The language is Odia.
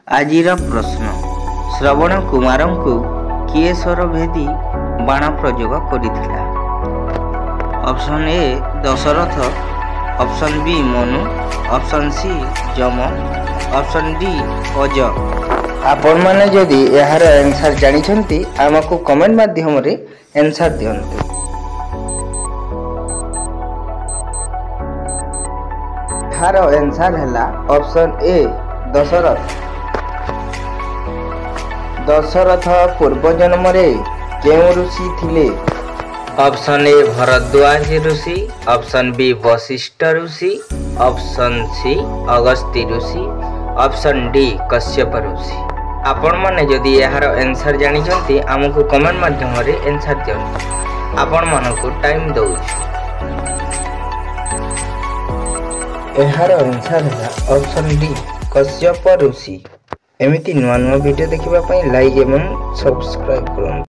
ଆଜିର ପ୍ରଶ୍ନ, ଶ୍ରବଣ କୁମାରଙ୍କୁ କିଏ ସ୍ୱର ଭେଦି ବାଣ ପ୍ରୟୋଗ କରିଥିଲା? Option A Dasharatha, option B Manu, option C Yama, option D Aja. ଆପଣମାନେ ଯଦି ଏହାର ଆନ୍ସର ଜାଣିଛନ୍ତି ଆମକୁ କମେଣ୍ଟ ମାଧ୍ୟମରେ ଆନ୍ସର ଦିଅନ୍ତୁ। ଏହାର ଆନ୍ସର ହେଲା ଅପସନ୍ ଏ ଦଶରଥ। ଦଶରଥ ପୂର୍ବ ଜନ୍ମରେ କେଉଁ ଋଷି ଥିଲେ? ଅପସନ୍ ଏ ଭରଦ୍ୱାଜ ଋଷି, ଅପସନ୍ ବି ବଶିଷ୍ଠ ଋଷି, ଅପସନ୍ ସି ଅଗସ୍ତ୍ୟ ଋଷି, ଅପସନ୍ ଡି କଶ୍ୟପ ଋଷି। ଆପଣମାନେ ଯଦି ଏହାର ଆନ୍ସର ଜାଣିଛନ୍ତି ଆମକୁ କମେଣ୍ଟ ମାଧ୍ୟମରେ ଆନ୍ସର ଦିଅନ୍ତୁ। ଆପଣମାନଙ୍କୁ ଟାଇମ୍ ଦେଉଛି। ଏହାର ଆନ୍ସର ହେଲା ଅପସନ୍ ଡି କଶ୍ୟପ ଋଷି। ଏମିତି ନୂଆ ନୂଆ ଭିଡ଼ିଓ ଦେଖିବା ପାଇଁ ଲାଇକ୍ ଏବଂ ସବସ୍କ୍ରାଇବ୍ କରନ୍ତୁ।